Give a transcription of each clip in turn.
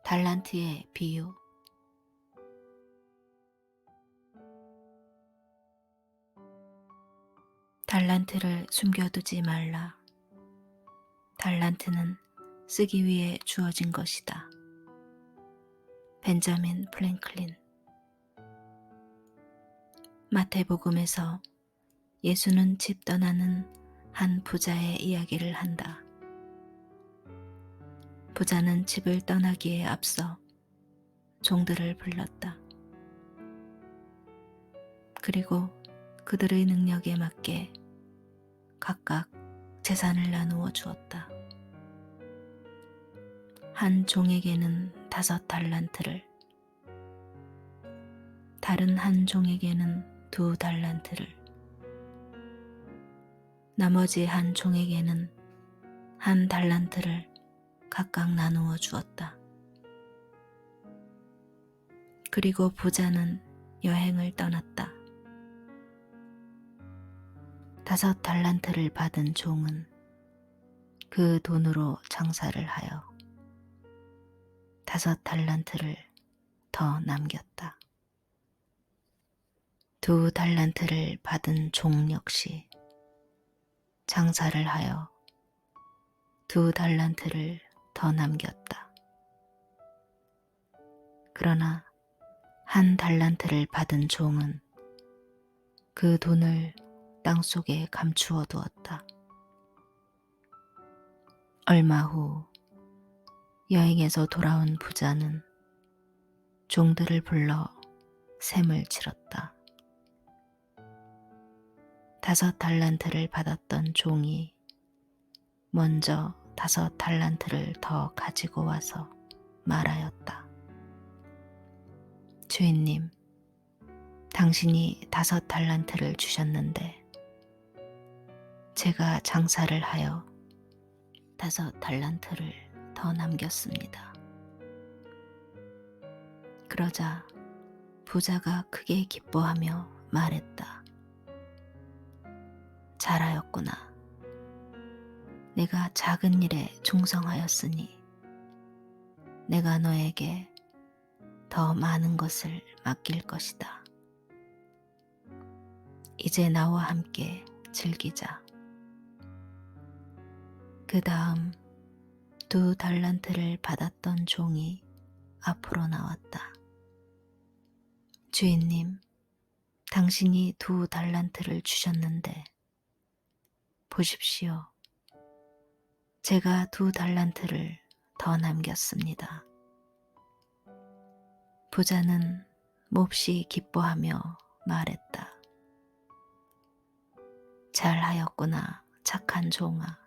달란트의 비유. 달란트를 숨겨두지 말라. 달란트는 쓰기 위해 주어진 것이다. 벤자민 프랭클린. 마태복음에서 예수는 집 떠나는 한 부자의 이야기를 한다. 부자는 집을 떠나기에 앞서 종들을 불렀다. 그리고 그들의 능력에 맞게 각각 재산을 나누어 주었다. 한 종에게는 5달란트를, 다른 한 종에게는 2달란트를, 나머지 한 종에게는 1달란트를 각각 나누어 주었다. 그리고 부자는 여행을 떠났다. 5달란트를 받은 종은 그 돈으로 장사를 하여 5달란트를 더 남겼다. 2달란트를 받은 종 역시 장사를 하여 2달란트를 더 남겼다. 그러나 1달란트를 받은 종은 그 돈을 땅속에 감추어 두었다. 얼마 후 여행에서 돌아온 부자는 종들을 불러 셈을 치렀다. 5달란트를 받았던 종이 먼저 5달란트를 더 가지고 와서 말하였다. 주인님, 당신이 5달란트를 주셨는데 제가 장사를 하여 5달란트를 더 남겼습니다. 그러자 부자가 크게 기뻐하며 말했다. 잘하였구나. 내가 작은 일에 충성하였으니 내가 너에게 더 많은 것을 맡길 것이다. 이제 나와 함께 즐기자. 그 다음 2달란트를 받았던 종이 앞으로 나왔다. 주인님, 당신이 2달란트를 주셨는데 보십시오. 제가 2달란트를 더 남겼습니다. 부자는 몹시 기뻐하며 말했다. 잘하였구나, 착한 종아.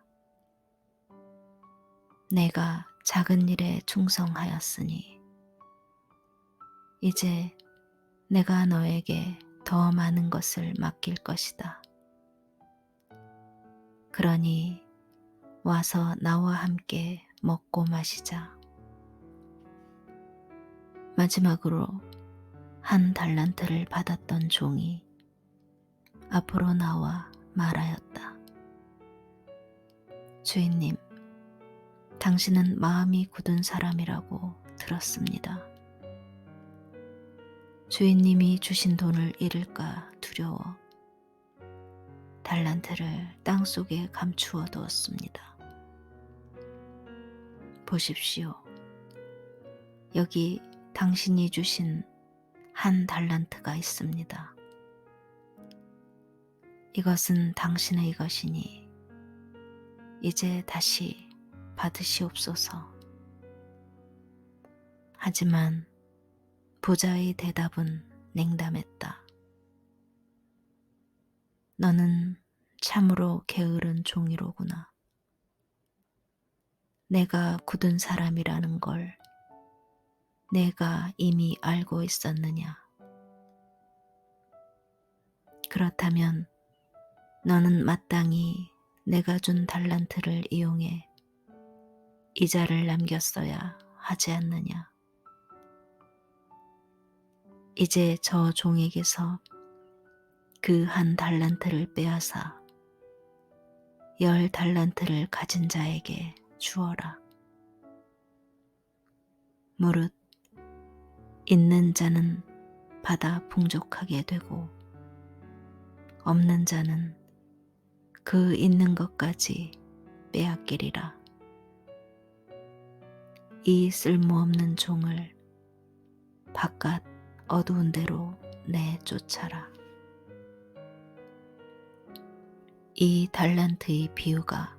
내가 작은 일에 충성하였으니 이제 내가 너에게 더 많은 것을 맡길 것이다. 그러니 와서 나와 함께 먹고 마시자. 마지막으로 1달란트를 받았던 종이 앞으로 나와 말하였다. 주인님, 당신은 마음이 굳은 사람이라고 들었습니다. 주인님이 주신 돈을 잃을까 두려워 달란트를 땅속에 감추어 두었습니다. 보십시오. 여기 당신이 주신 1달란트가 있습니다. 이것은 당신의 것이니 이제 다시 받으시옵소서. 하지만 부자의 대답은 냉담했다. 너는 참으로 게으른 종이로구나. 내가 굳은 사람이라는 걸 내가 이미 알고 있었느냐. 그렇다면 너는 마땅히 내가 준 달란트를 이용해 이자를 남겼어야 하지 않느냐. 이제 저 종에게서 그 1달란트를 빼앗아 10달란트를 가진 자에게 주어라. 무릇 있는 자는 받아 풍족하게 되고 없는 자는 그 있는 것까지 빼앗기리라. 이 쓸모없는 종을 바깥 어두운 데로 내쫓아라. 이 달란트의 비유가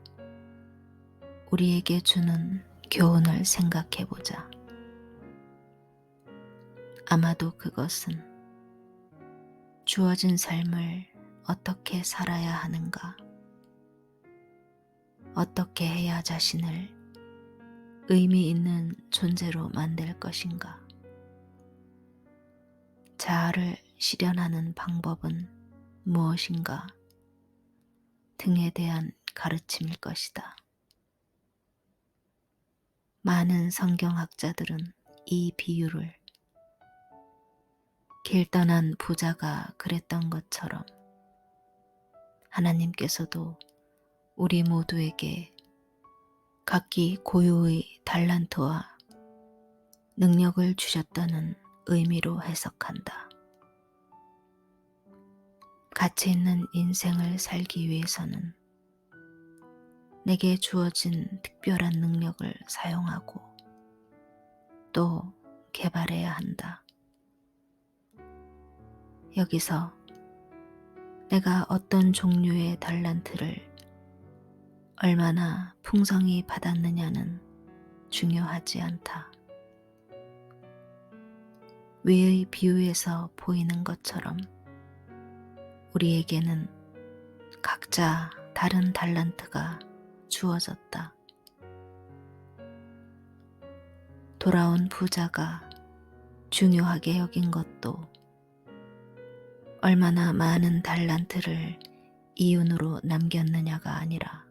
우리에게 주는 교훈을 생각해 보자. 아마도 그것은 주어진 삶을 어떻게 살아야 하는가, 어떻게 해야 자신을 의미 있는 존재로 만들 것인가, 자아를 실현하는 방법은 무엇인가 등에 대한 가르침일 것이다. 많은 성경학자들은 이 비유를 길 떠난 부자가 그랬던 것처럼 하나님께서도 우리 모두에게 각기 고유의 달란트와 능력을 주셨다는 의미로 해석한다. 가치 있는 인생을 살기 위해서는 내게 주어진 특별한 능력을 사용하고 또 개발해야 한다. 여기서 내가 어떤 종류의 달란트를 얼마나 풍성히 받았느냐는 중요하지 않다. 위의 비유에서 보이는 것처럼 우리에게는 각자 다른 달란트가 주어졌다. 돌아온 부자가 중요하게 여긴 것도 얼마나 많은 달란트를 이윤으로 남겼느냐가 아니라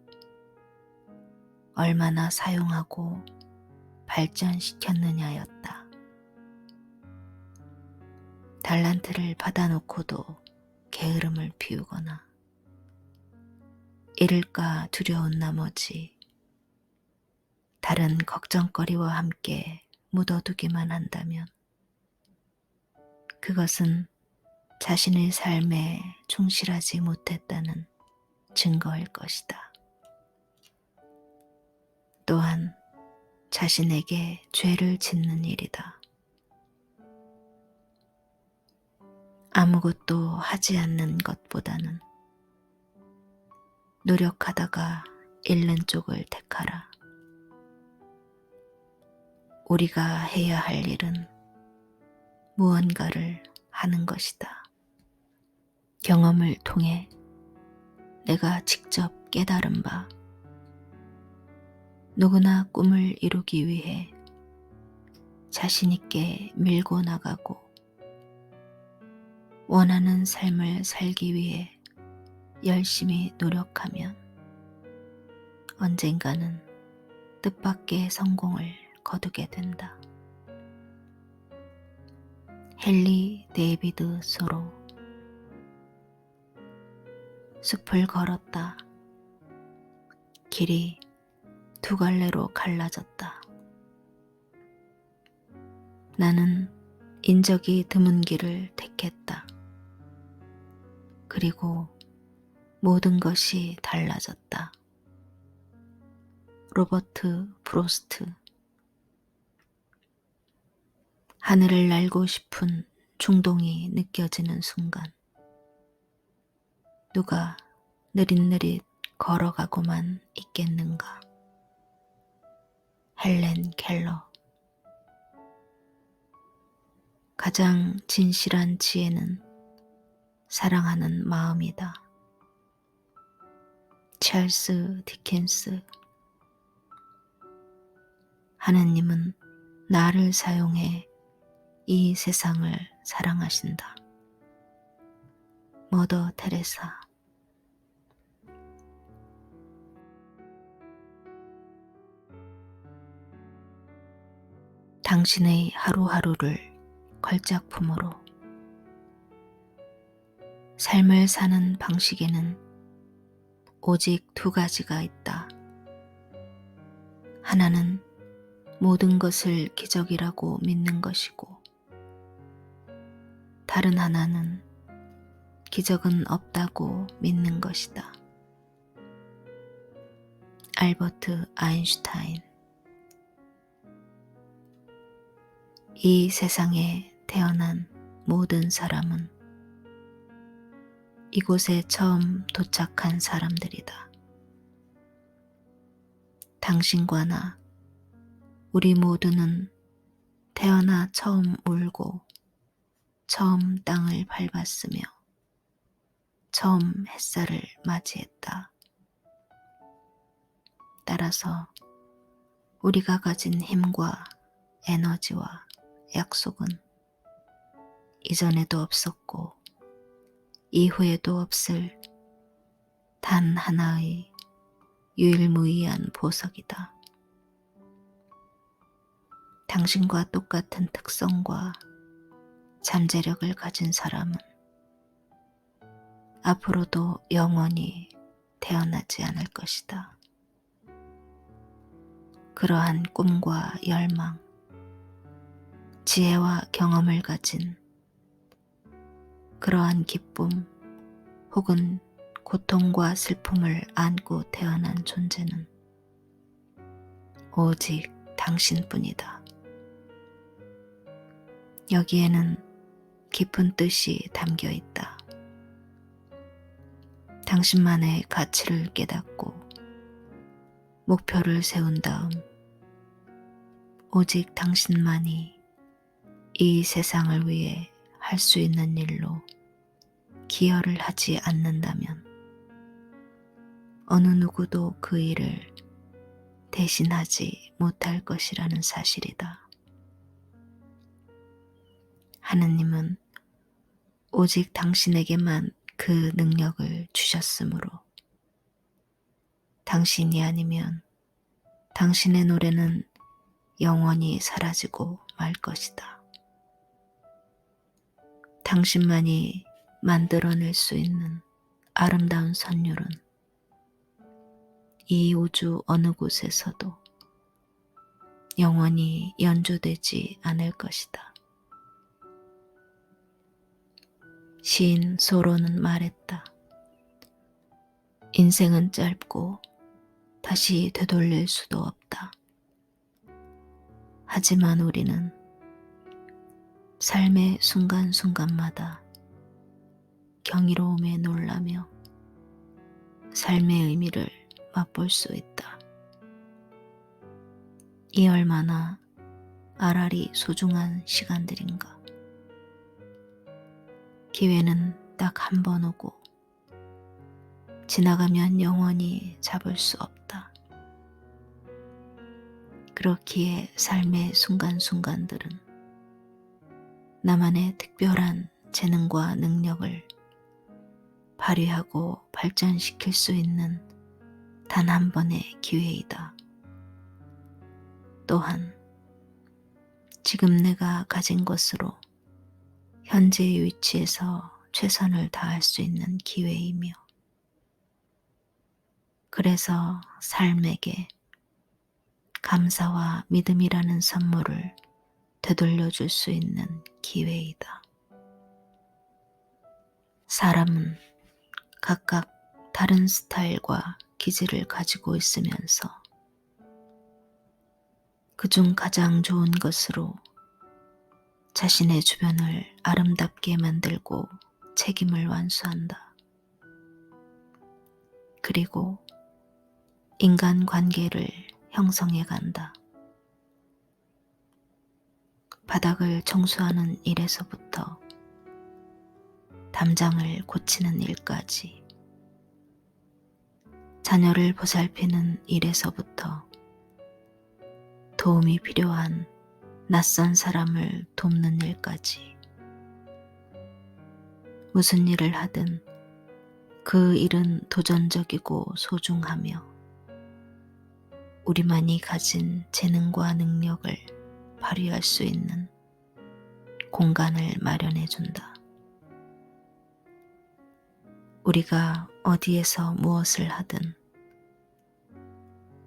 얼마나 사용하고 발전시켰느냐였다. 달란트를 받아놓고도 게으름을 피우거나 잃을까 두려운 나머지 다른 걱정거리와 함께 묻어두기만 한다면 그것은 자신의 삶에 충실하지 못했다는 증거일 것이다. 또한 자신에게 죄를 짓는 일이다. 아무것도 하지 않는 것보다는 노력하다가 잃는 쪽을 택하라. 우리가 해야 할 일은 무언가를 하는 것이다. 경험을 통해 내가 직접 깨달은 바, 누구나 꿈을 이루기 위해 자신 있게 밀고 나가고 원하는 삶을 살기 위해 열심히 노력하면 언젠가는 뜻밖의 성공을 거두게 된다. 헨리 데이비드 소로. 숲을 걸었다. 길이 두 갈래로 갈라졌다. 나는 인적이 드문 길을 택했다. 그리고 모든 것이 달라졌다. 로버트 프로스트. 하늘을 날고 싶은 충동이 느껴지는 순간 누가 느릿느릿 걸어가고만 있겠는가. 헬렌 켈러. 가장 진실한 지혜는 사랑하는 마음이다. 찰스 디켄스. 하느님은 나를 사용해 이 세상을 사랑하신다. 머더 테레사. 당신의 하루하루를 걸작품으로. 삶을 사는 방식에는 오직 두 가지가 있다. 하나는 모든 것을 기적이라고 믿는 것이고, 다른 하나는 기적은 없다고 믿는 것이다. 알버트 아인슈타인. 이 세상에 태어난 모든 사람은 이곳에 처음 도착한 사람들이다. 당신과 나, 우리 모두는 태어나 처음 울고, 처음 땅을 밟았으며, 처음 햇살을 맞이했다. 따라서 우리가 가진 힘과 에너지와 약속은 이전에도 없었고 이후에도 없을 단 하나의 유일무이한 보석이다. 당신과 똑같은 특성과 잠재력을 가진 사람은 앞으로도 영원히 태어나지 않을 것이다. 그러한 꿈과 열망, 지혜와 경험을 가진, 그러한 기쁨 혹은 고통과 슬픔을 안고 태어난 존재는 오직 당신뿐이다. 여기에는 깊은 뜻이 담겨 있다. 당신만의 가치를 깨닫고 목표를 세운 다음 오직 당신만이 이 세상을 위해 할 수 있는 일로 기여를 하지 않는다면 어느 누구도 그 일을 대신하지 못할 것이라는 사실이다. 하느님은 오직 당신에게만 그 능력을 주셨으므로 당신이 아니면 당신의 노래는 영원히 사라지고 말 것이다. 당신만이 만들어낼 수 있는 아름다운 선율은 이 우주 어느 곳에서도 영원히 연주되지 않을 것이다. 시인 소로는 말했다. 인생은 짧고 다시 되돌릴 수도 없다. 하지만 우리는 삶의 순간순간마다 경이로움에 놀라며 삶의 의미를 맛볼 수 있다. 이 얼마나 알알이 소중한 시간들인가. 기회는 딱 한 번 오고 지나가면 영원히 잡을 수 없다. 그렇기에 삶의 순간순간들은 나만의 특별한 재능과 능력을 발휘하고 발전시킬 수 있는 단 한 번의 기회이다. 또한 지금 내가 가진 것으로 현재의 위치에서 최선을 다할 수 있는 기회이며, 그래서 삶에게 감사와 믿음이라는 선물을 되돌려줄 수 있는 기회이다. 사람은 각각 다른 스타일과 기질을 가지고 있으면서 그중 가장 좋은 것으로 자신의 주변을 아름답게 만들고 책임을 완수한다. 그리고 인간관계를 형성해 간다. 바닥을 청소하는 일에서부터 담장을 고치는 일까지, 자녀를 보살피는 일에서부터 도움이 필요한 낯선 사람을 돕는 일까지, 무슨 일을 하든 그 일은 도전적이고 소중하며 우리만이 가진 재능과 능력을 발휘할 수 있는 공간을 마련해 준다. 우리가 어디에서 무엇을 하든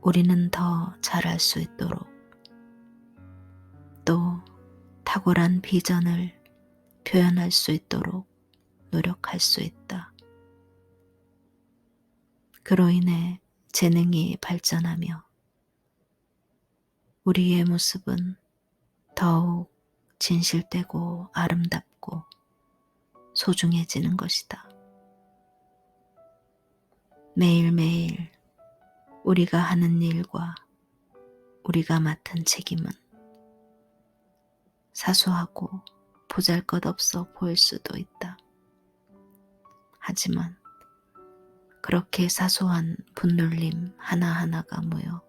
우리는 더 잘할 수 있도록 또 탁월한 비전을 표현할 수 있도록 노력할 수 있다. 그로 인해 재능이 발전하며 우리의 모습은 더욱 진실되고 아름답고 소중해지는 것이다. 매일매일 우리가 하는 일과 우리가 맡은 책임은 사소하고 보잘것없어 보일 수도 있다. 하지만 그렇게 사소한 분놀림 하나하나가 모여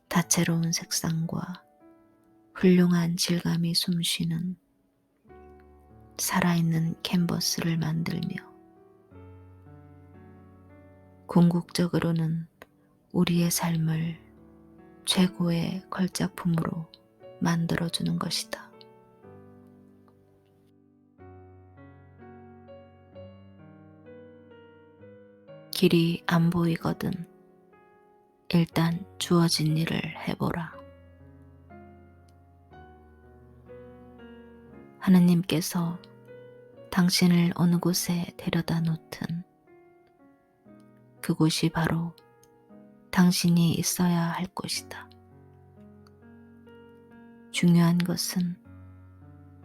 다채로운 색상과 훌륭한 질감이 숨쉬는 살아있는 캔버스를 만들며 궁극적으로는 우리의 삶을 최고의 걸작품으로 만들어주는 것이다. 길이 안 보이거든 일단 주어진 일을 해보라. 하느님께서 당신을 어느 곳에 데려다 놓든 그곳이 바로 당신이 있어야 할 곳이다. 중요한 것은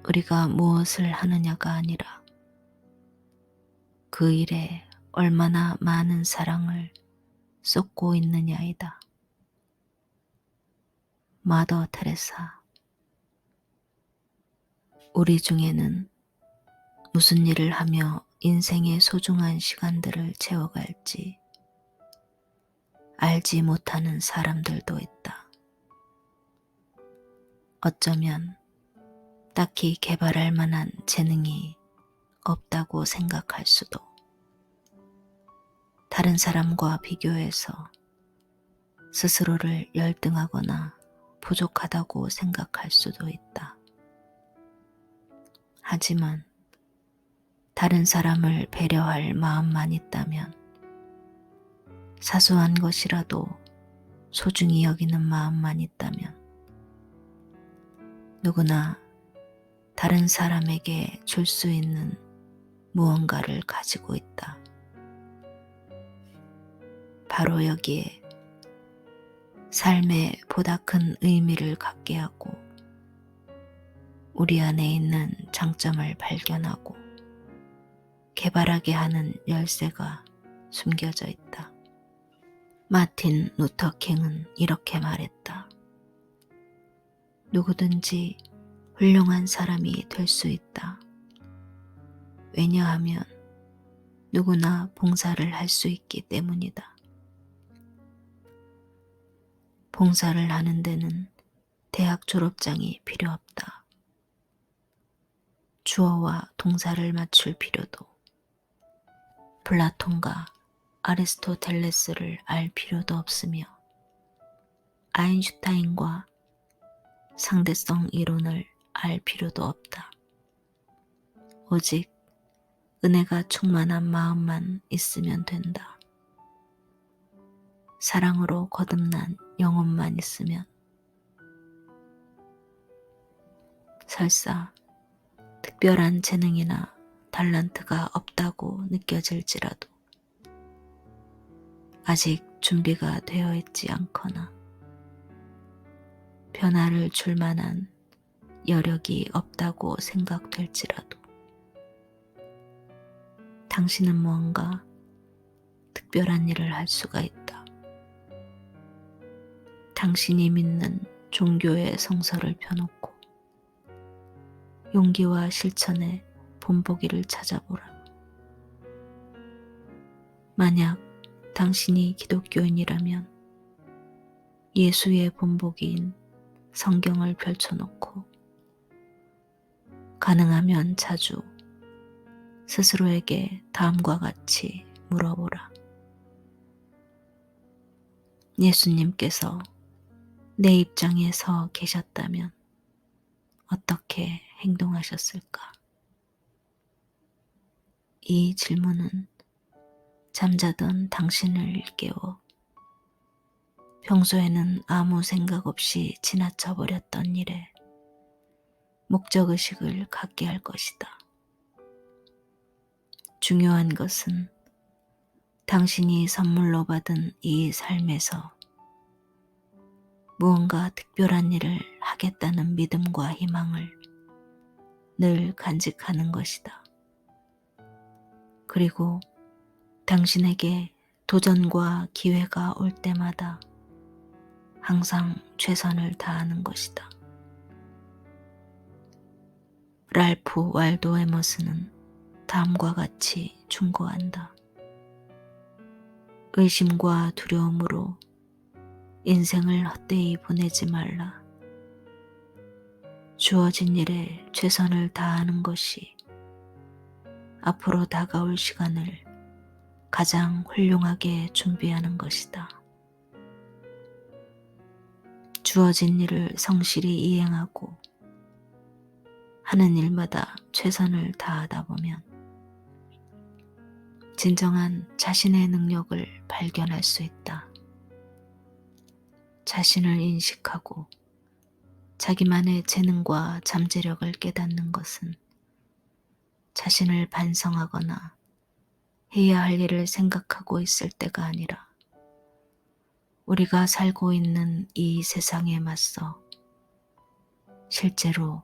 우리가 무엇을 하느냐가 아니라 그 일에 얼마나 많은 사랑을 쏟고 있느냐이다. 마더 테레사. 우리 중에는 무슨 일을 하며 인생의 소중한 시간들을 채워갈지 알지 못하는 사람들도 있다. 어쩌면 딱히 개발할 만한 재능이 없다고 생각할 수도, 다른 사람과 비교해서 스스로를 열등하거나 부족하다고 생각할 수도 있다. 하지만 다른 사람을 배려할 마음만 있다면, 사소한 것이라도 소중히 여기는 마음만 있다면 누구나 다른 사람에게 줄 수 있는 무언가를 가지고 있다. 바로 여기에 삶에 보다 큰 의미를 갖게 하고 우리 안에 있는 장점을 발견하고 개발하게 하는 열쇠가 숨겨져 있다. 마틴 루터 킹은 이렇게 말했다. 누구든지 훌륭한 사람이 될 수 있다. 왜냐하면 누구나 봉사를 할 수 있기 때문이다. 봉사를 하는 데는 대학 졸업장이 필요 없다. 주어와 동사를 맞출 필요도, 플라톤과 아리스토텔레스를 알 필요도 없으며 아인슈타인과 상대성 이론을 알 필요도 없다. 오직 은혜가 충만한 마음만 있으면 된다. 사랑으로 거듭난 영혼만 있으면, 설사 특별한 재능이나 달란트가 없다고 느껴질지라도, 아직 준비가 되어 있지 않거나 변화를 줄 만한 여력이 없다고 생각될지라도, 당신은 무언가 특별한 일을 할 수가 있다. 당신이 믿는 종교의 성서를 펴놓고 용기와 실천의 본보기를 찾아보라. 만약 당신이 기독교인이라면 예수의 본보기인 성경을 펼쳐놓고 가능하면 자주 스스로에게 다음과 같이 물어보라. 예수님께서 내 입장에 서 계셨다면 어떻게 행동하셨을까? 이 질문은 잠자던 당신을 깨워 평소에는 아무 생각 없이 지나쳐 버렸던 일에 목적의식을 갖게 할 것이다. 중요한 것은 당신이 선물로 받은 이 삶에서 무언가 특별한 일을 하겠다는 믿음과 희망을 늘 간직하는 것이다. 그리고 당신에게 도전과 기회가 올 때마다 항상 최선을 다하는 것이다. 랄프 waldo 에머슨은 다음과 같이 충고한다. 의심과 두려움으로 인생을 헛되이 보내지 말라. 주어진 일에 최선을 다하는 것이 앞으로 다가올 시간을 가장 훌륭하게 준비하는 것이다. 주어진 일을 성실히 이행하고 하는 일마다 최선을 다하다 보면 진정한 자신의 능력을 발견할 수 있다. 자신을 인식하고 자기만의 재능과 잠재력을 깨닫는 것은 자신을 반성하거나 해야 할 일을 생각하고 있을 때가 아니라 우리가 살고 있는 이 세상에 맞서 실제로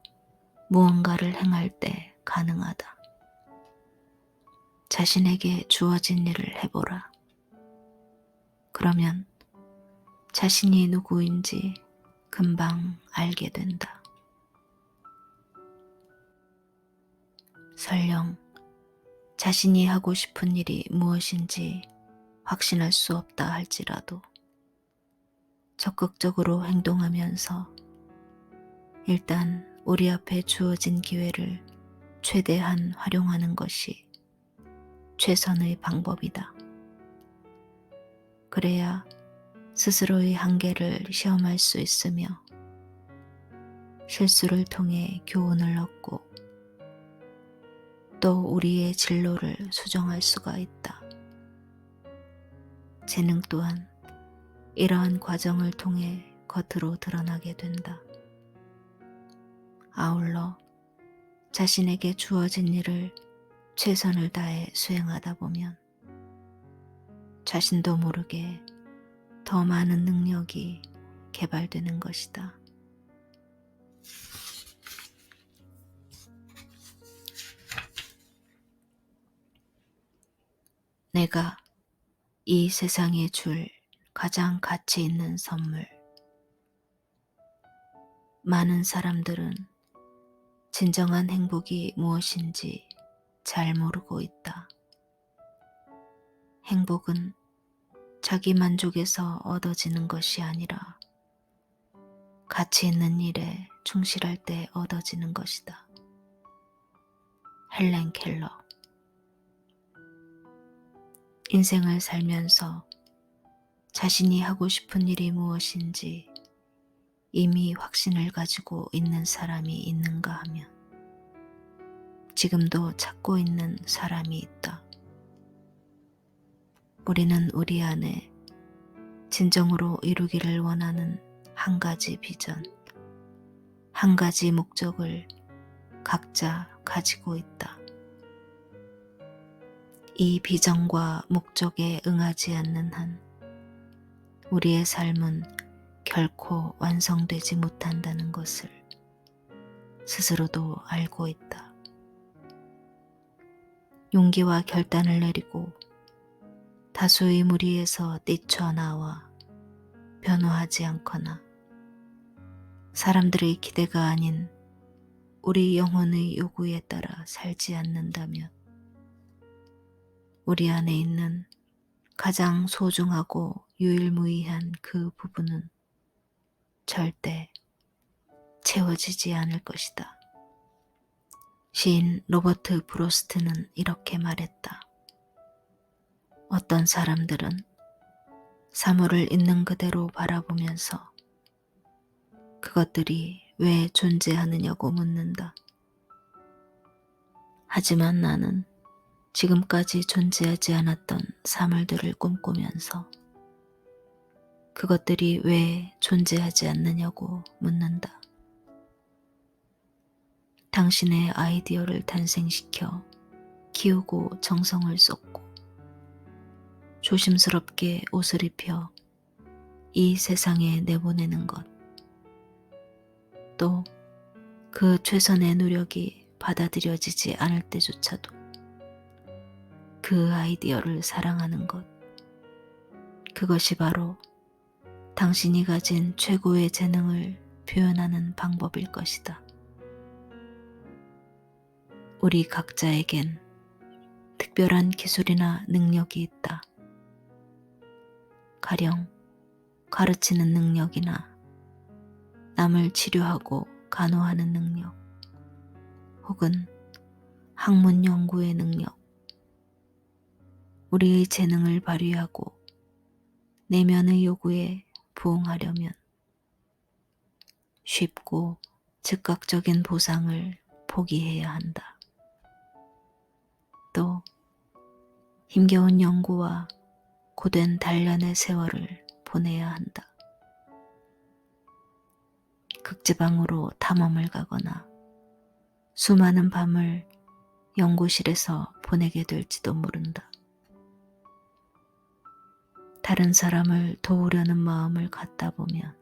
무언가를 행할 때 가능하다. 자신에게 주어진 일을 해보라. 그러면 자신이 누구인지 금방 알게 된다. 설령 자신이 하고 싶은 일이 무엇인지 확신할 수 없다 할지라도 적극적으로 행동하면서 일단 우리 앞에 주어진 기회를 최대한 활용하는 것이 최선의 방법이다. 그래야 스스로의 한계를 시험할 수 있으며 실수를 통해 교훈을 얻고 또 우리의 진로를 수정할 수가 있다. 재능 또한 이러한 과정을 통해 겉으로 드러나게 된다. 아울러 자신에게 주어진 일을 최선을 다해 수행하다 보면 자신도 모르게 더 많은 능력이 개발되는 것이다. 내가 이 세상에 줄 가장 가치 있는 선물. 많은 사람들은 진정한 행복이 무엇인지 잘 모르고 있다. 행복은 자기 만족에서 얻어지는 것이 아니라 가치 있는 일에 충실할 때 얻어지는 것이다. 헬렌 켈러. 인생을 살면서 자신이 하고 싶은 일이 무엇인지 이미 확신을 가지고 있는 사람이 있는가 하면 지금도 찾고 있는 사람이 있다. 우리는 우리 안에 진정으로 이루기를 원하는 한 가지 비전, 한 가지 목적을 각자 가지고 있다. 이 비전과 목적에 응하지 않는 한 우리의 삶은 결코 완성되지 못한다는 것을 스스로도 알고 있다. 용기와 결단을 내리고 다수의 무리에서 뛰쳐나와 변호하지 않거나 사람들의 기대가 아닌 우리 영혼의 요구에 따라 살지 않는다면 우리 안에 있는 가장 소중하고 유일무이한 그 부분은 절대 채워지지 않을 것이다. 시인 로버트 프로스트는 이렇게 말했다. 어떤 사람들은 사물을 있는 그대로 바라보면서 그것들이 왜 존재하느냐고 묻는다. 하지만 나는 지금까지 존재하지 않았던 사물들을 꿈꾸면서 그것들이 왜 존재하지 않느냐고 묻는다. 당신의 아이디어를 탄생시켜 키우고 정성을 쏟고 조심스럽게 옷을 입혀 이 세상에 내보내는 것, 또 그 최선의 노력이 받아들여지지 않을 때조차도 그 아이디어를 사랑하는 것, 그것이 바로 당신이 가진 최고의 재능을 표현하는 방법일 것이다. 우리 각자에겐 특별한 기술이나 능력이 있다. 가령 가르치는 능력이나 남을 치료하고 간호하는 능력, 혹은 학문 연구의 능력. 우리의 재능을 발휘하고 내면의 요구에 부응하려면 쉽고 즉각적인 보상을 포기해야 한다. 또 힘겨운 연구와 고된 단련의 세월을 보내야 한다. 극지방으로 탐험을 가거나 수많은 밤을 연구실에서 보내게 될지도 모른다. 다른 사람을 도우려는 마음을 갖다 보면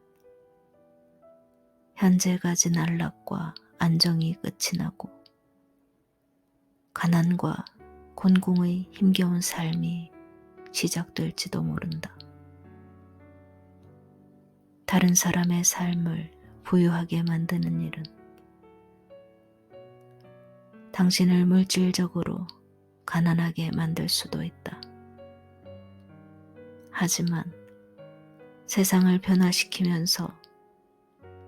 현재 가진 안락과 안정이 끝이 나고 가난과 곤궁의 힘겨운 삶이 시작될지도 모른다. 다른 사람의 삶을 부유하게 만드는 일은 당신을 물질적으로 가난하게 만들 수도 있다. 하지만 세상을 변화시키면서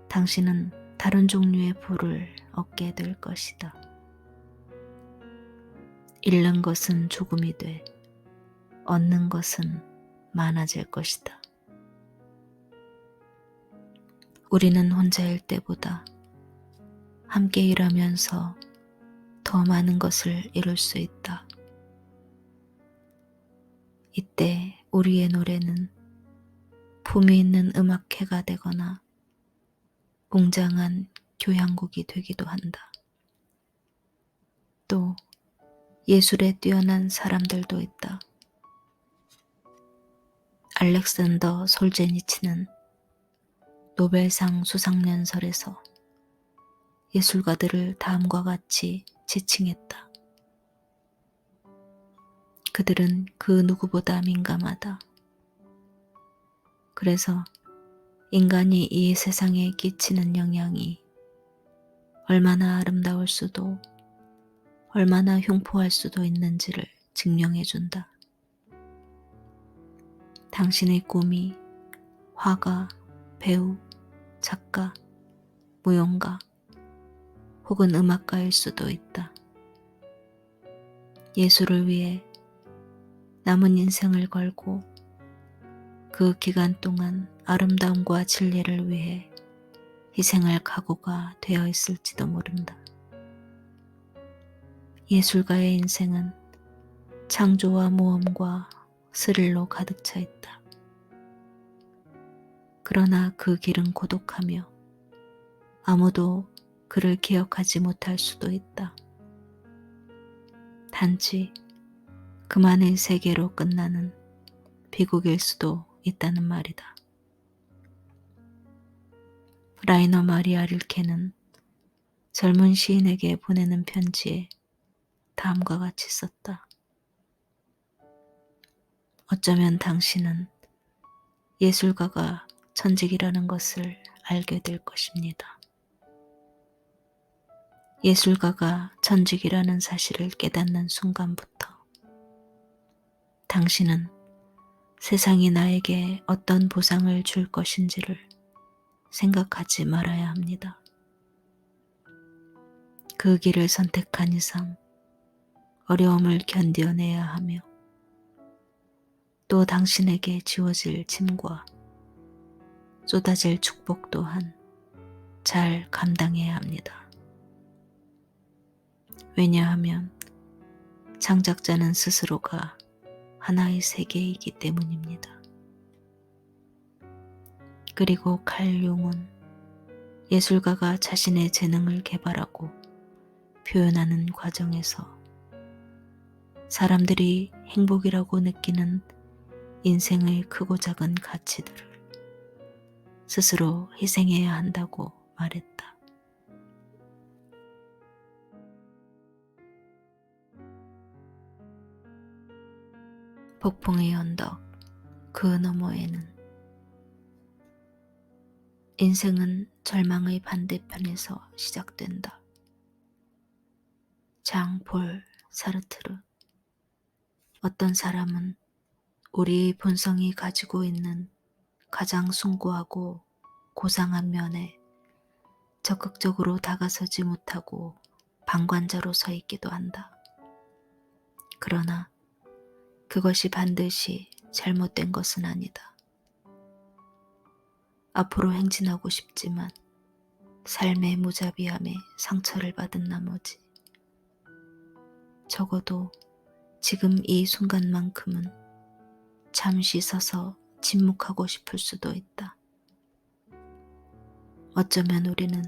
당신은 다른 종류의 부를 얻게 될 것이다. 잃는 것은 조금이 돼 얻는 것은 많아질 것이다. 우리는 혼자일 때보다 함께 일하면서 더 많은 것을 이룰 수 있다. 이때 우리의 노래는 품위 있는 음악회가 되거나 웅장한 교향곡이 되기도 한다. 또 예술에 뛰어난 사람들도 있다. 알렉산더 솔제니치는 노벨상 수상연설에서 예술가들을 다음과 같이 지칭했다. 그들은 그 누구보다 민감하다. 그래서 인간이 이 세상에 끼치는 영향이 얼마나 아름다울 수도 얼마나 흉포할 수도 있는지를 증명해준다. 당신의 꿈이 화가, 배우, 작가, 무용가 혹은 음악가일 수도 있다. 예술을 위해 남은 인생을 걸고 그 기간 동안 아름다움과 진리를 위해 희생할 각오가 되어 있을지도 모른다. 예술가의 인생은 창조와 모험과 스릴로 가득 차 있다. 그러나 그 길은 고독하며 아무도 그를 기억하지 못할 수도 있다. 단지 그만의 세계로 끝나는 비극일 수도 있다는 말이다. 라이너 마리아 릴케는 젊은 시인에게 보내는 편지에 다음과 같이 썼다. 어쩌면 당신은 예술가가 천직이라는 것을 알게 될 것입니다. 예술가가 천직이라는 사실을 깨닫는 순간부터 당신은 세상이 나에게 어떤 보상을 줄 것인지를 생각하지 말아야 합니다. 그 길을 선택한 이상 어려움을 견뎌내야 하며 또 당신에게 지워질 짐과 쏟아질 축복 또한 잘 감당해야 합니다. 왜냐하면 창작자는 스스로가 하나의 세계이기 때문입니다. 그리고 칼 융은 예술가가 자신의 재능을 개발하고 표현하는 과정에서 사람들이 행복이라고 느끼는 인생의 크고 작은 가치들을 스스로 희생해야 한다고 말했다. 폭풍의 언덕 그 너머에는 인생은 절망의 반대편에서 시작된다. 장 폴 사르트르. 어떤 사람은 우리 본성이 가지고 있는 가장 숭고하고 고상한 면에 적극적으로 다가서지 못하고 방관자로 서 있기도 한다. 그러나 그것이 반드시 잘못된 것은 아니다. 앞으로 행진하고 싶지만 삶의 무자비함에 상처를 받은 나머지 적어도 지금 이 순간만큼은 잠시 서서 침묵하고 싶을 수도 있다. 어쩌면 우리는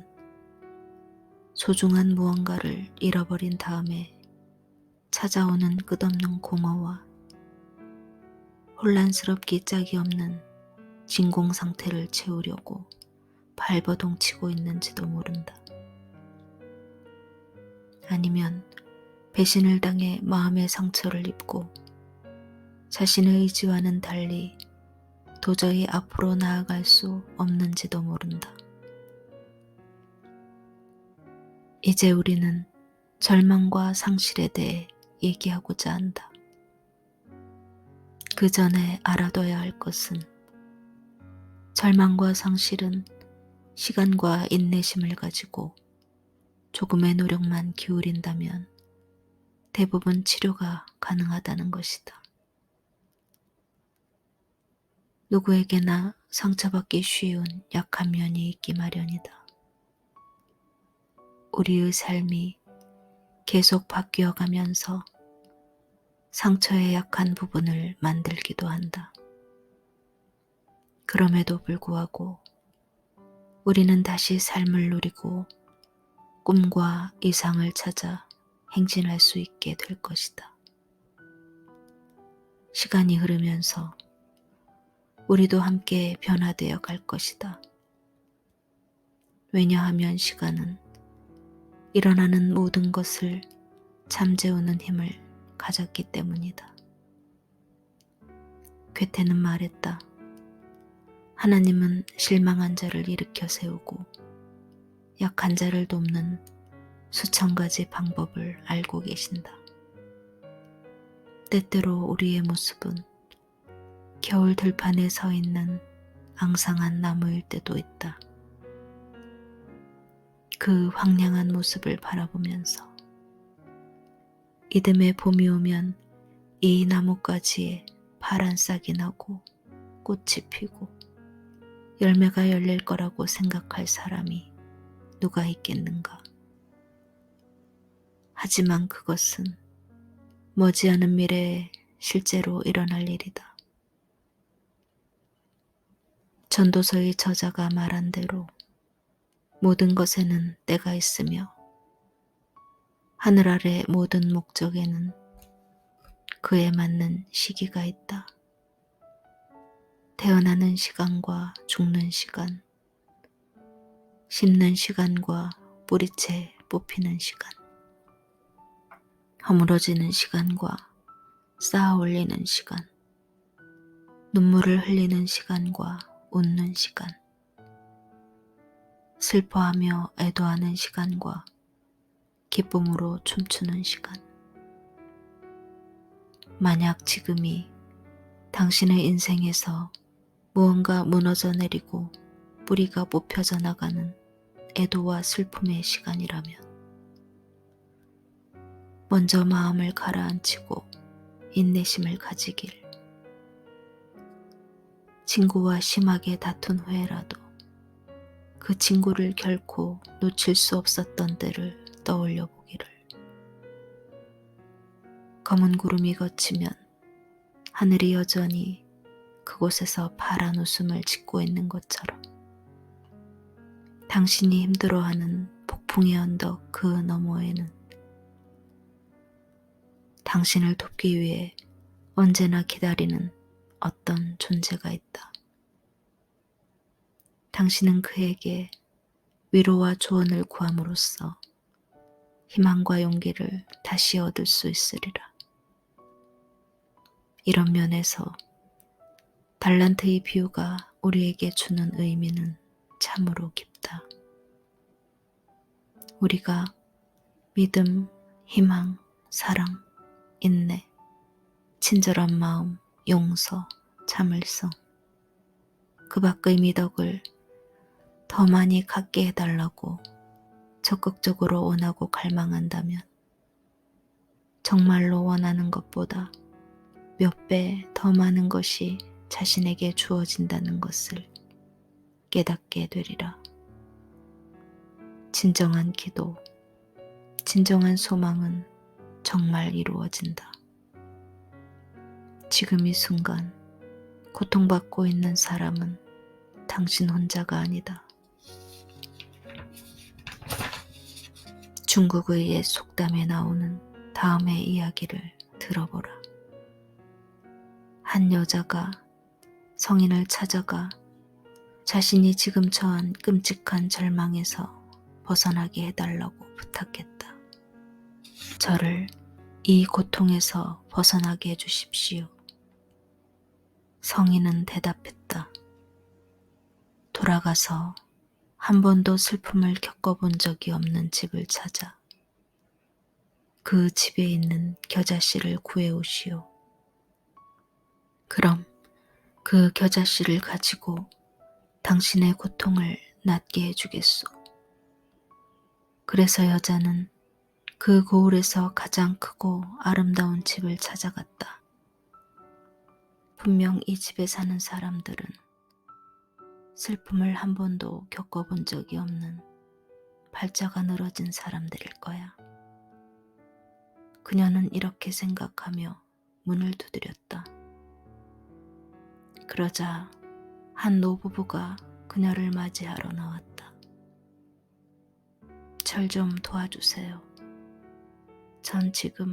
소중한 무언가를 잃어버린 다음에 찾아오는 끝없는 공허와 혼란스럽기 짝이 없는 진공 상태를 채우려고 발버둥 치고 있는지도 모른다. 아니면 배신을 당해 마음의 상처를 입고 자신의 의지와는 달리 도저히 앞으로 나아갈 수 없는지도 모른다. 이제 우리는 절망과 상실에 대해 얘기하고자 한다. 그 전에 알아둬야 할 것은 절망과 상실은 시간과 인내심을 가지고 조금의 노력만 기울인다면 대부분 치료가 가능하다는 것이다. 누구에게나 상처받기 쉬운 약한 면이 있기 마련이다. 우리의 삶이 계속 바뀌어 가면서 상처의 약한 부분을 만들기도 한다. 그럼에도 불구하고 우리는 다시 삶을 누리고 꿈과 이상을 찾아 행진할 수 있게 될 것이다. 시간이 흐르면서 우리도 함께 변화되어 갈 것이다. 왜냐하면 시간은 일어나는 모든 것을 잠재우는 힘을 가졌기 때문이다. 괴테는 말했다. 하나님은 실망한 자를 일으켜 세우고 약한 자를 돕는 수천 가지 방법을 알고 계신다. 때때로 우리의 모습은 겨울 들판에 서 있는 앙상한 나무일 때도 있다. 그 황량한 모습을 바라보면서 이듬해 봄이 오면 이 나뭇가지에 파란 싹이 나고 꽃이 피고 열매가 열릴 거라고 생각할 사람이 누가 있겠는가. 하지만 그것은 머지않은 미래에 실제로 일어날 일이다. 전도서의 저자가 말한 대로 모든 것에는 때가 있으며 하늘 아래 모든 목적에는 그에 맞는 시기가 있다. 태어나는 시간과 죽는 시간, 심는 시간과 뿌리채 뽑히는 시간, 허물어지는 시간과 쌓아 올리는 시간, 눈물을 흘리는 시간과 웃는 시간, 슬퍼하며 애도하는 시간과 기쁨으로 춤추는 시간. 만약 지금이 당신의 인생에서 무언가 무너져 내리고 뿌리가 뽑혀져 나가는 애도와 슬픔의 시간이라면 먼저 마음을 가라앉히고 인내심을 가지길. 친구와 심하게 다툰 후에라도 그 친구를 결코 놓칠 수 없었던 때를 떠올려 보기를. 검은 구름이 걷히면 하늘이 여전히 그곳에서 파란 웃음을 짓고 있는 것처럼 당신이 힘들어하는 폭풍의 언덕 그 너머에는 당신을 돕기 위해 언제나 기다리는 어떤 존재가 있다. 당신은 그에게 위로와 조언을 구함으로써 희망과 용기를 다시 얻을 수 있으리라. 이런 면에서 달란트의 비유가 우리에게 주는 의미는 참으로 깊다. 우리가 믿음, 희망, 사랑, 인내, 친절한 마음, 용서, 참을성, 그 밖의 미덕을 더 많이 갖게 해달라고 적극적으로 원하고 갈망한다면 정말로 원하는 것보다 몇 배 더 많은 것이 자신에게 주어진다는 것을 깨닫게 되리라. 진정한 기도, 진정한 소망은 정말 이루어진다. 지금 이 순간 고통받고 있는 사람은 당신 혼자가 아니다. 중국의 옛 속담에 나오는 다음의 이야기를 들어보라. 한 여자가 성인을 찾아가 자신이 지금 처한 끔찍한 절망에서 벗어나게 해달라고 부탁했다. 저를 이 고통에서 벗어나게 해주십시오. 성인은 대답했다. 돌아가서 한 번도 슬픔을 겪어본 적이 없는 집을 찾아 그 집에 있는 겨자씨를 구해오시오. 그럼 그 겨자씨를 가지고 당신의 고통을 낫게 해주겠소. 그래서 여자는 그 고을에서 가장 크고 아름다운 집을 찾아갔다. 분명 이 집에 사는 사람들은 슬픔을 한 번도 겪어본 적이 없는 팔자가 늘어진 사람들일 거야. 그녀는 이렇게 생각하며 문을 두드렸다. 그러자 한 노부부가 그녀를 맞이하러 나왔다. 절 좀 도와주세요. 전 지금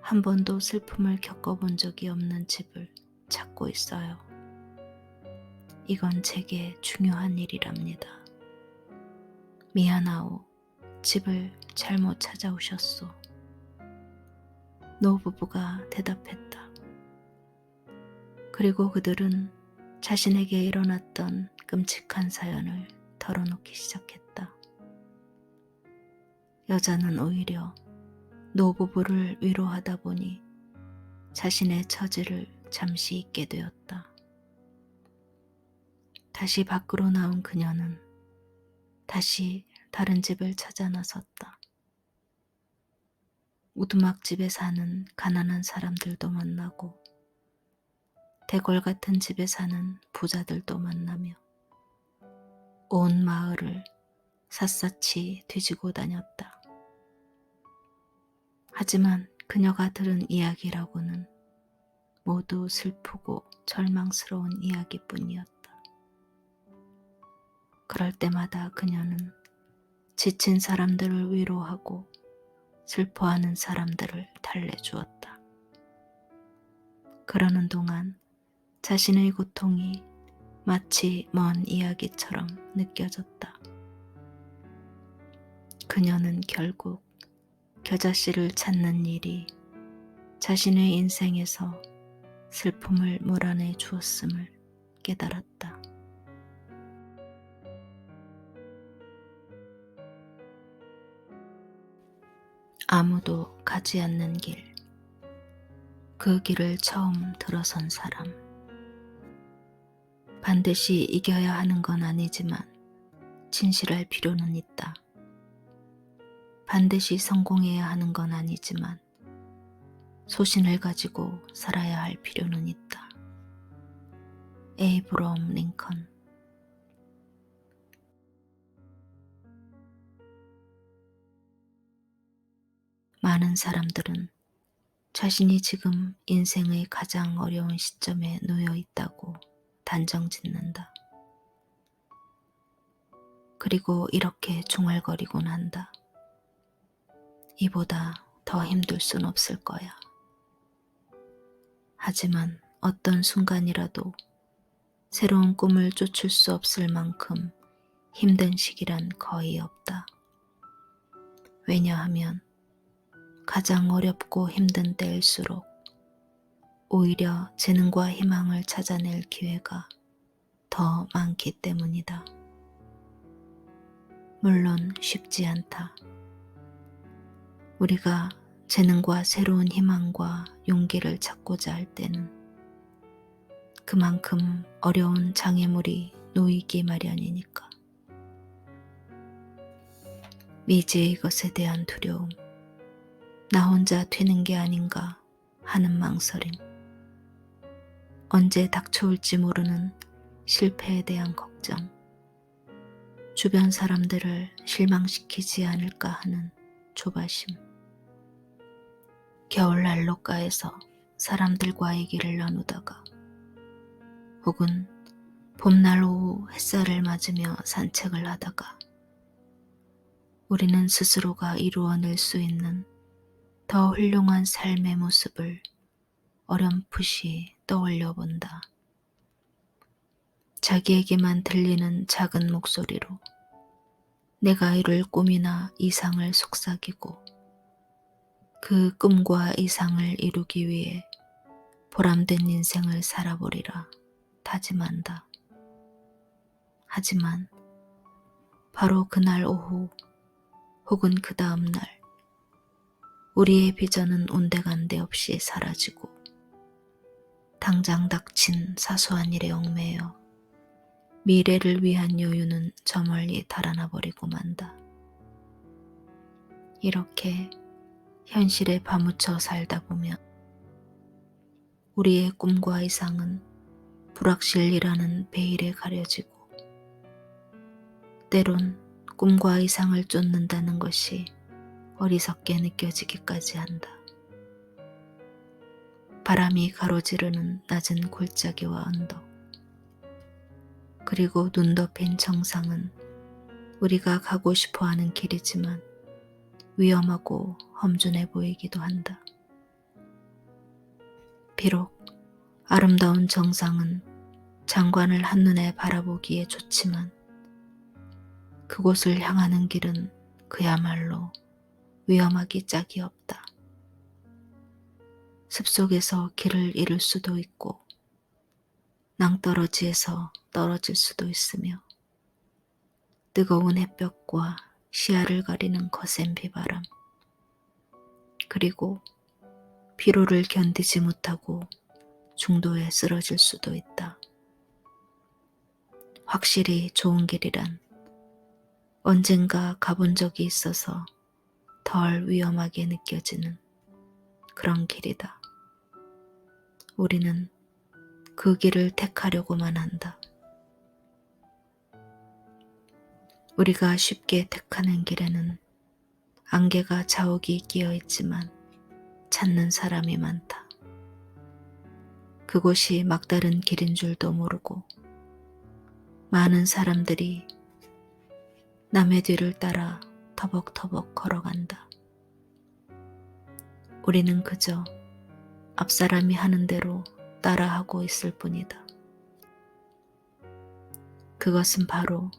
한 번도 슬픔을 겪어본 적이 없는 집을 찾고 있어요. 이건 제게 중요한 일이랍니다. 미안하오. 집을 잘못 찾아오셨소. 노부부가 대답했다. 그리고 그들은 자신에게 일어났던 끔찍한 사연을 털어놓기 시작했다. 여자는 오히려 노부부를 위로하다 보니 자신의 처지를 잠시 잊게 되었다. 다시 밖으로 나온 그녀는 다시 다른 집을 찾아 나섰다. 오두막집에 사는 가난한 사람들도 만나고 대궐 같은 집에 사는 부자들도 만나며 온 마을을 샅샅이 뒤지고 다녔다. 하지만 그녀가 들은 이야기라고는 모두 슬프고 절망스러운 이야기뿐이었다. 그럴 때마다 그녀는 지친 사람들을 위로하고 슬퍼하는 사람들을 달래주었다. 그러는 동안 자신의 고통이 마치 먼 이야기처럼 느껴졌다. 그녀는 결국 겨자씨를 찾는 일이 자신의 인생에서 슬픔을 몰아내 주었음을 깨달았다. 아무도 가지 않는 길, 그 길을 처음 들어선 사람. 반드시 이겨야 하는 건 아니지만 진실할 필요는 있다. 반드시 성공해야 하는 건 아니지만 소신을 가지고 살아야 할 필요는 있다. 에이브러함 링컨. 많은 사람들은 자신이 지금 인생의 가장 어려운 시점에 놓여 있다고 단정 짓는다. 그리고 이렇게 중얼거리곤 한다. 이보다 더 힘들 순 없을 거야. 하지만 어떤 순간이라도 새로운 꿈을 쫓을 수 없을 만큼 힘든 시기란 거의 없다. 왜냐하면 가장 어렵고 힘든 때일수록 오히려 재능과 희망을 찾아낼 기회가 더 많기 때문이다. 물론 쉽지 않다. 우리가 재능과 새로운 희망과 용기를 찾고자 할 때는 그만큼 어려운 장애물이 놓이기 마련이니까. 미지의 것에 대한 두려움, 나 혼자 되는 게 아닌가 하는 망설임, 언제 닥쳐올지 모르는 실패에 대한 걱정, 주변 사람들을 실망시키지 않을까 하는 조바심, 겨울 난로가에서 사람들과 얘기를 나누다가 혹은 봄날 오후 햇살을 맞으며 산책을 하다가 우리는 스스로가 이루어낼 수 있는 더 훌륭한 삶의 모습을 어렴풋이 떠올려 본다. 자기에게만 들리는 작은 목소리로 내가 이룰 꿈이나 이상을 속삭이고 그 꿈과 이상을 이루기 위해 보람된 인생을 살아보리라 다짐한다. 하지만 바로 그날 오후 혹은 그 다음 날 우리의 비전은 온데간데 없이 사라지고 당장 닥친 사소한 일에 얽매여 미래를 위한 여유는 저 멀리 달아나 버리고 만다. 이렇게 현실에 파묻혀 살다 보면 우리의 꿈과 이상은 불확실이라는 베일에 가려지고 때론 꿈과 이상을 쫓는다는 것이 어리석게 느껴지기까지 한다. 바람이 가로지르는 낮은 골짜기와 언덕, 그리고 눈 덮인 정상은 우리가 가고 싶어하는 길이지만 위험하고 험준해 보이기도 한다. 비록 아름다운 정상은 장관을 한눈에 바라보기에 좋지만 그곳을 향하는 길은 그야말로 위험하기 짝이 없다. 습속에서 길을 잃을 수도 있고 낭떠러지에서 떨어질 수도 있으며 뜨거운 햇볕과 시야를 가리는 거센 비바람, 그리고 피로를 견디지 못하고 중도에 쓰러질 수도 있다. 확실히 좋은 길이란 언젠가 가본 적이 있어서 덜 위험하게 느껴지는 그런 길이다. 우리는 그 길을 택하려고만 한다. 우리가 쉽게 택하는 길에는 안개가 자욱이 끼어 있지만 찾는 사람이 많다. 그곳이 막다른 길인 줄도 모르고 많은 사람들이 남의 뒤를 따라 터벅터벅 걸어간다. 우리는 그저 앞사람이 하는 대로 따라하고 있을 뿐이다. 그것은 바로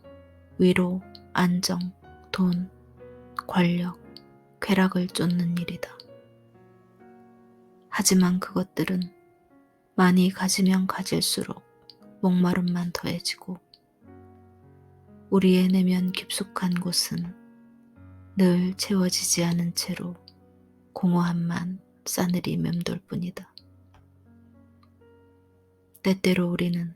위로, 안정, 돈, 권력, 쾌락을 쫓는 일이다. 하지만 그것들은 많이 가지면 가질수록 목마름만 더해지고 우리의 내면 깊숙한 곳은 늘 채워지지 않은 채로 공허함만 싸늘히 맴돌 뿐이다. 때때로 우리는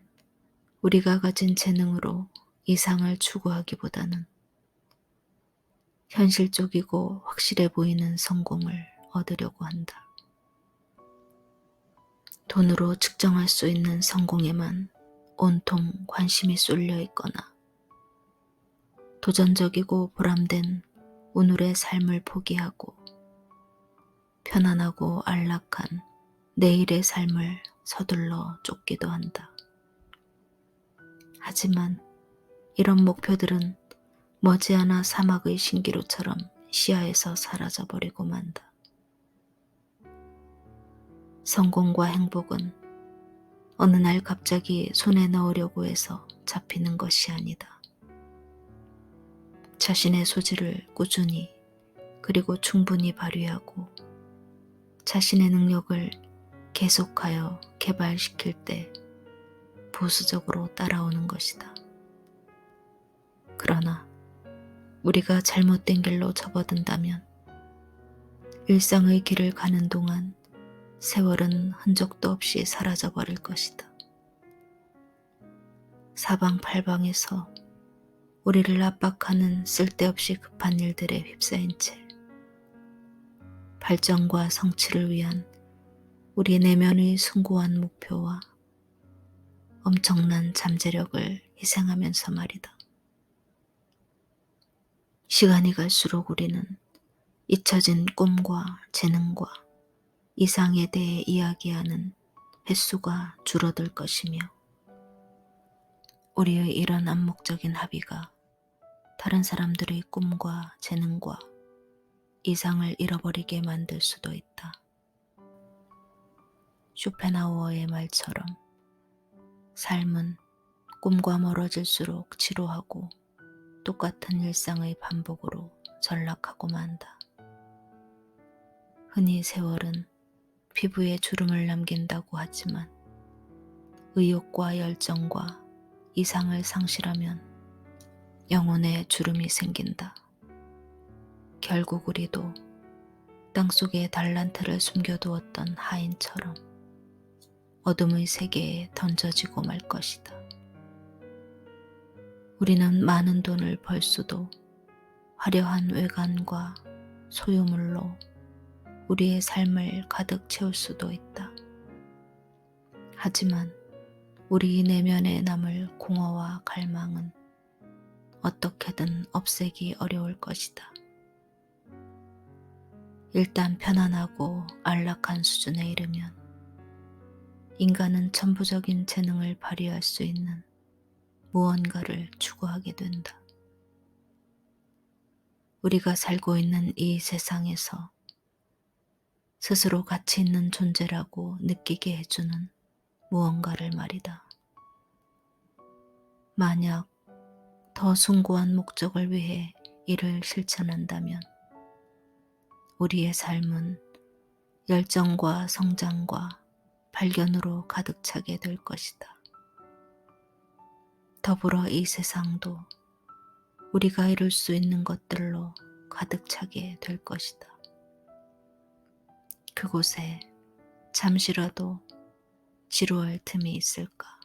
우리가 가진 재능으로 이상을 추구하기보다는 현실적이고 확실해 보이는 성공을 얻으려고 한다. 돈으로 측정할 수 있는 성공에만 온통 관심이 쏠려 있거나 도전적이고 보람된 오늘의 삶을 포기하고 편안하고 안락한 내일의 삶을 서둘러 쫓기도 한다. 하지만 이런 목표들은 머지않아 사막의 신기루처럼 시야에서 사라져버리고 만다. 성공과 행복은 어느 날 갑자기 손에 넣으려고 해서 잡히는 것이 아니다. 자신의 소질을 꾸준히 그리고 충분히 발휘하고 자신의 능력을 계속하여 개발시킬 때 보수적으로 따라오는 것이다. 그러나 우리가 잘못된 길로 접어든다면 일상의 길을 가는 동안 세월은 흔적도 없이 사라져버릴 것이다. 사방팔방에서 우리를 압박하는 쓸데없이 급한 일들에 휩싸인 채 발전과 성취를 위한 우리 내면의 숭고한 목표와 엄청난 잠재력을 희생하면서 말이다. 시간이 갈수록 우리는 잊혀진 꿈과 재능과 이상에 대해 이야기하는 횟수가 줄어들 것이며 우리의 이런 암묵적인 합의가 다른 사람들의 꿈과 재능과 이상을 잃어버리게 만들 수도 있다. 쇼펜하우어의 말처럼 삶은 꿈과 멀어질수록 지루하고 똑같은 일상의 반복으로 전락하고 만다. 흔히 세월은 피부에 주름을 남긴다고 하지만 의욕과 열정과 이상을 상실하면 영혼에 주름이 생긴다. 결국 우리도 땅속에 달란트를 숨겨두었던 하인처럼 어둠의 세계에 던져지고 말 것이다. 우리는 많은 돈을 벌 수도 화려한 외관과 소유물로 우리의 삶을 가득 채울 수도 있다. 하지만 우리 내면에 남을 공허와 갈망은 어떻게든 없애기 어려울 것이다. 일단 편안하고 안락한 수준에 이르면 인간은 천부적인 재능을 발휘할 수 있는 무언가를 추구하게 된다. 우리가 살고 있는 이 세상에서 스스로 가치 있는 존재라고 느끼게 해주는 무언가를 말이다. 만약 더 숭고한 목적을 위해 이를 실천한다면 우리의 삶은 열정과 성장과 발견으로 가득 차게 될 것이다. 더불어 이 세상도 우리가 이룰 수 있는 것들로 가득 차게 될 것이다. 그곳에 잠시라도 지루할 틈이 있을까?